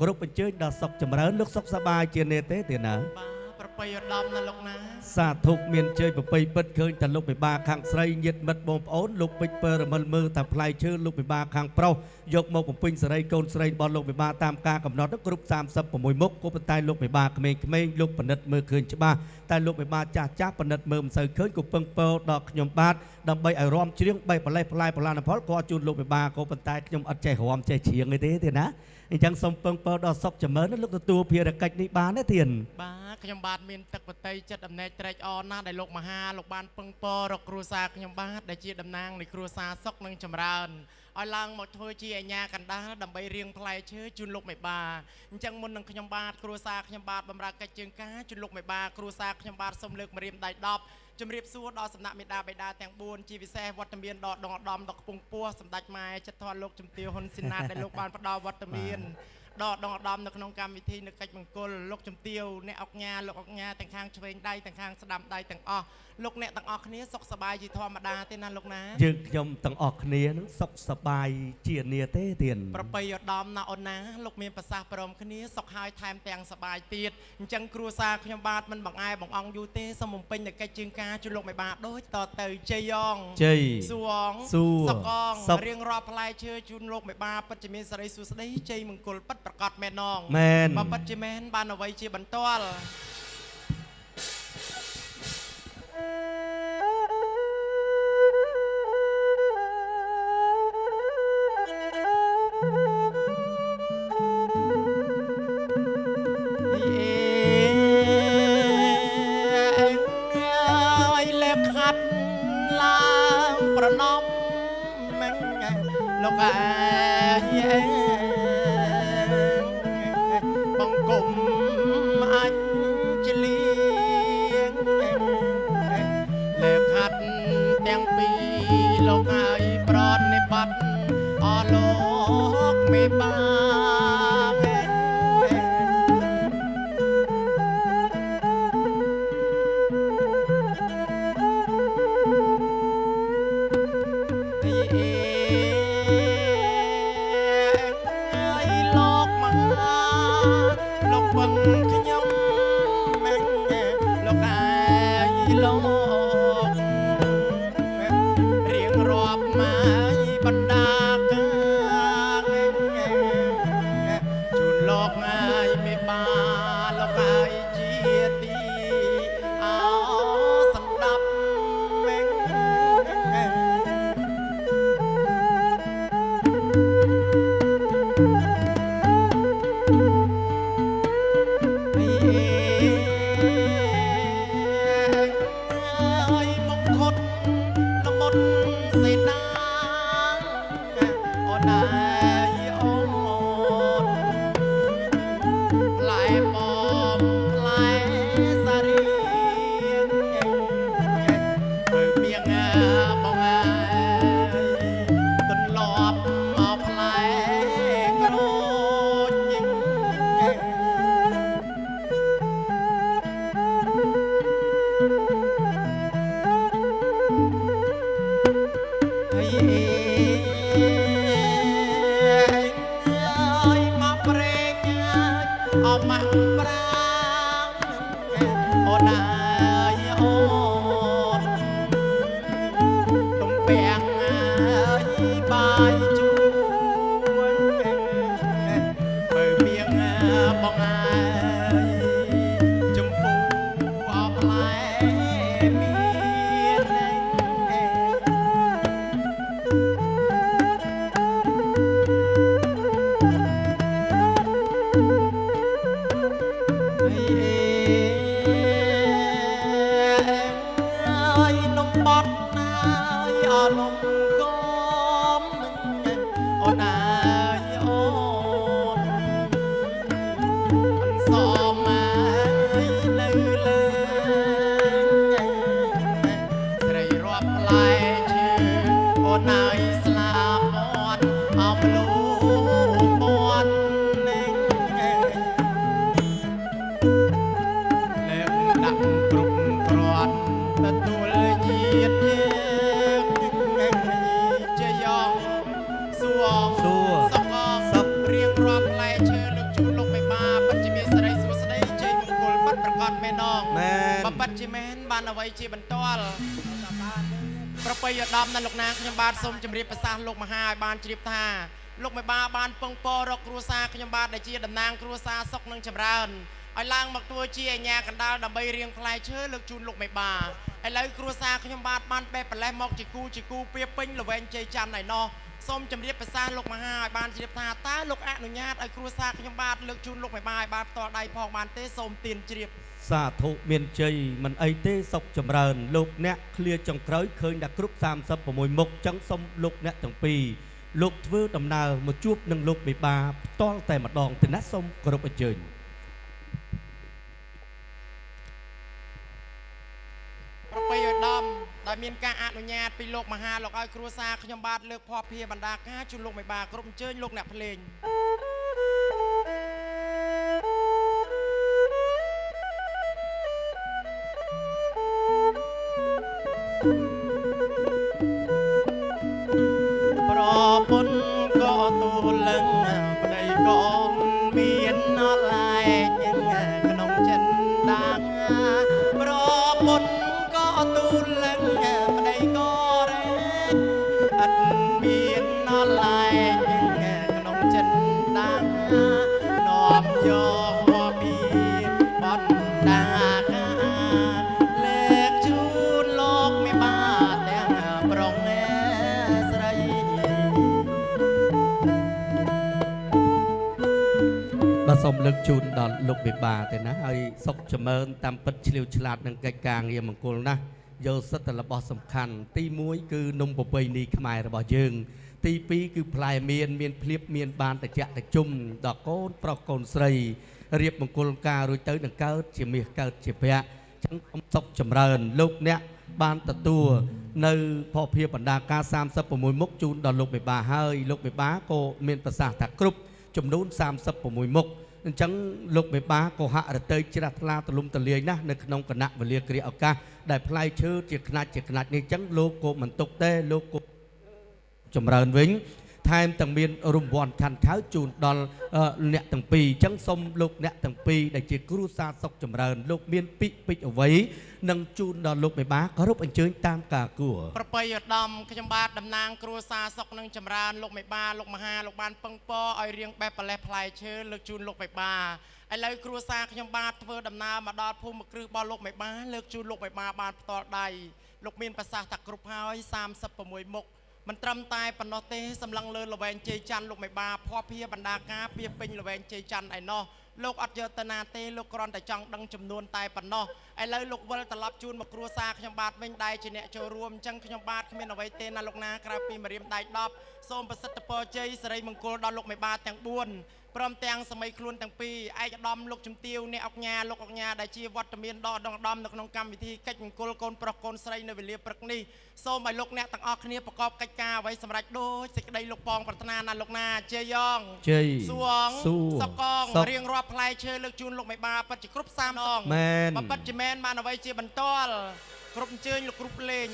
គ្រប់បញ្ជើញដល់សុកចម្រើនលោកសុកសប្បាយជានេទេទៀតណាប្រពៃឧត្តមណាលោកណាសាធុមានជ័យប្រពៃពិតឃើញតែលោកពិបាកខាងស្រីញាតិមិត្តបងប្អូនលោកពេជ្រពើរមិលមើលតែផ្លែឈើលោកពិបាកខាងប្រុសយកមកបំពេញសេរីកូនស្រីរបស់លោកពិបាកតាមការកំណត់គ្រប់36មុខក៏ប៉ុន្តែលោកពិបាកក្មេងៗលោកបណ្ឌិតមើលឃើញច្បាស់តែលោកពិបាកចាស់ចាស់បណ្ឌិតមើលមិនសូវឃើញក៏ពឹងពោដល់ខ្ញុំបាទដើម្បីឲ្យរំជ្រៀងបីប្រលេះផ្លែប្រឡានផលក៏ជូនលោកពិបាកក៏ប៉ុន្តែខ្ញុំអត់ចេះរំចេះជ្រៀងអីទេណាអញ្ចឹងសូមពឹងពោដល់សុកចម្រើនលោកទទួលភារកិច្ចនេះបានទេទៀតបាទខ្ញុំបាទមានទឹកបតីចិត្តអំណែកត្រេកអរណាស់ដែលលោកមហាលោកបានពឹងពោរកគ្រួសារខ្ញុំបាទដែលជាតំណាងនៃគ្រួសារសុកនិងចម្រើនឲ្យឡើងមកធ្វើជាអាញាកណ្ដាលដើម្បីរៀងផ្លែឈើជូនលោកមេបាអញ្ចឹងមុននឹងខ្ញុំបាទគ្រួសារខ្ញុំបាទបម្រើកិច្ចជើងការជូនលោកមេបាគ្រួសារខ្ញុំបាទសូមលើកម្រាមដៃ10ជំរាបសួរដល់សំណាក់មេដាបេដាទាំង4ជាពិសេសវត្តមានដកដងឧត្តមដល់កំពង់ពោះសម្ដេចម៉ែចិត្តធនលោកជំទាវហ៊ុនស៊ីណាតដែលលោកបានផ្ដល់វត្តមានដកដងឧត្តមនៅក្នុងកម្មវិធីនៅកិច្ចមង្គលលោកជំទាវអ្នកអុកញ៉ាលោកអុកញ៉ាទាំងខាងឆ្វេងដៃទាំងខាងស្ដាំដៃទាំងអស់លោកអ្នកទាំងអស់គ្នាសុខសប្បាយជាធម្មតាទេណាលោកណាយើងខ្ញុំទាំងអស់គ្នានឹងសុខសប្បាយជានាទេទៀតប្រពៃឧត្តមណាអូនណាលោកមានប្រសាសន៍ព្រមគ្នាសុខហើយថែមទាំងសប្បាយទៀតអញ្ចឹងគ្រួសារខ្ញុំបាទមិនបង្អែបង្អង់យូរទេសូមបំពេញនៅកិច្ចជើងការជូនលោកមេបាដូចតទៅជ័យយ៉ងជ័យសួងសកងរៀងរាប់ផ្លែឈើជូនលោកមេបាពិតជាមានសេរីសួស្តីជ័យមង្គលពិតប្រកបមែននងមែនបើពិតជាមែនបានអ្វីជាបន្ទាល់ប្រណំមិនលោកអាយបង្គំអញ្ជលីលើខាត់ទាំងពីរលោកហើយប្រនិបត្តិអស់លោកមេបាស បាត់ជាមែនបានអ្វីជាបន្ទាល់ប្រពៃឧត្តមនៅលោកណាខ្ញុំបាទសូមជម្រាបប្រសាសន៍លោកមហាឲ្យបានជ្រាបថាលោកមេបាបានពឹងពររកគ្រួសារខ្ញុំបាទដែលជាតំណាងគ្រួសារសុខនិងចម្រើនឲ្យឡើងមកធ្វើជាអាញាកណ្ដាលដើម្បីរៀងផ្លែឈើលើកជូនលោកមេបាឥឡូវគ្រួសារខ្ញុំបាទបានបេះប្រលេះមកជាគូពៀពេញល្វែងជ័យច័ន្ទឯណោះសូមជម្រាបប្រសាសន៍លោកមហាឲ្យបានជ្រាបថាតើលោកអនុញ្ញាតឲ្យគ្រួសារខ្ញុំបាទលើកជូនលោកមេបាឲ្យបានផ្ទាល់ដៃផងបានទេសូមទានជ្រាបសាធុមានជ័យមិនអីទេសុខចម្រើនលោកអ្នកឃ្លាចុងក្រោយឃើញតែគ្រប់36មុខចឹងសុំលោកអ្នកទាំងពីរលោកធ្វើដំណើរមកជួបនឹងលោកមេបាផ្ទាល់តែម្ដងទេណាសូមគោរពអញ្ជើញប្រពៃឧត្តមដែលមានការអនុញ្ញាតពីលោកមហាលោកឲ្យគ្រួសារខ្ញុំបាទលើកភ័ព្វភាបណ្ដាការជូនលោកមេបាគ្រប់អញ្ជើញលោកអ្នកភ្លេងប្រពន្ធក៏ទូលឹងប្តីក៏មានអឡាយក្នុងចិនដាងប្រពន្ធក៏ទូលឹងប្តីក៏រែកអត់មានអឡាយក្នុងចិនដាងនាំយកពីបនដាកាលើកជូនលោកមេបាទាំងប្រុងស្រីបាទសូមលើកជូនដល់លោកមេបាទេណាហើយសុខចម្រើនតាមពិតឆ្លៀវឆ្លាតនឹងកិច្ចការងារមង្គលណាស់យកសិទ្ធិរបស់សំខាន់ទី1គឺនំប្រពៃណីខ្មែររបស់យើងទី2គឺផ្លែមានភ្លៀបមានបានតិចតិជុំដល់កូនប្រុសកូនស្រីរៀបមង្គលការរួចទៅនឹងកើតជាមាសកើតជាភៈចឹងសុខចម្រើនលោកអ្នកបានទទួលនៅភពភាពបណ្ដាការ36មុខជូនដល់លោកមេបាហើយលោកមេបាក៏មានប្រសាសន៍ថាគ្រប់ចំនួន36មុខអញ្ចឹងលោកមេបាក៏ហាក់រទេយជ្រះថ្លាទលំទលាយណាស់នៅក្នុងគណៈវេលាគ្រាឱកាសដែលផ្លែឈើជាខ្នាច់នេះអញ្ចឹងលោកក៏មិនទុកទេលោកក៏ចម្រើនវិញថែមទាំងមានរង្វាន់ខាន់ខៅជូនដល់អ្នកទាំងពីរអញ្ចឹងសូមលោកអ្នកទាំងពីរដែលជាគ្រួសារសុខចម្រើនលោកមានពិពេចអ្វីនឹងជូនដល់លោកមេបាគោរពអញ្ជើញតាមការគួរប្រពៃឧត្តមខ្ញុំបាទតំណាងគ្រួសារសុខនិងចម្រើនលោកមេបាលោកមហាលោកបានពឹងពរឲ្យរៀងបេះប្រលេះផ្លែឈើលើកជូនលោកមេបាឥឡូវគ្រួសារខ្ញុំបាទធ្វើដំណើរមកដល់ភូមិគ្រឹះរបស់លោកមេបាលើកជូនលោកមេបាបានផ្ទាល់ដៃលោកមានប្រសាសន៍ថាគ្រប់ហើយ36មុខមិនត្រឹមតែប៉ុណ្ណោះទេសម្លឹងលើល្វែងជ័យច័ន្ទលោកមេបាភ័ព្វភាបណ្ដាការពៀពេញល្វែងជ័យច័ន្ទឯណោះលោកអត់យកទៅណាទេលោកគ្រាន់តែចង់ដឹងចំនួនតែប៉ុណ្ណោះឥឡូវលោកវិលត្រឡប់ជូនមកគ្រួសារខ្ញុំបាទវិញដែលជាអ្នកចូលរួមអញ្ចឹងខ្ញុំបាទគ្មានអ្វីទេណាលោកណាក្រៅពីម្រាមដៃ10សូមប្រសិទ្ធពរជ័យសិរីមង្គលដល់លោកមេបាទាំង4ព្រមទាំងសម័យខ្លួនទាំងពីរឯកឧត្តមលោកជំទាវអ្នកអុកញ៉ាលោកអុកញ៉ាដែលជាវត្តមានដកដងដំនៅក្នុងកម្មវិធីកិច្ចមង្គលកូនប្រុសកូនស្រីនៅវេលាព្រឹកនេះសូមឲ្យលោកអ្នកទាំងអស់គ្នាប្រកបកិច្ចការអ្វីសម្រាប់ដូចសេចក្តីលោកពងប្រាថ្នាណាលោកណាជ័យយ៉ងជ័យសួងសកងរៀងរាប់ផ្លែឈើលើកជូនលោកមេបាពិតជាគ្រប់30ដងមែនពិតជាមែនបានអ្វីជាបន្ទាល់គ្រប់អញ្ជើញលោកគ្រប់លេង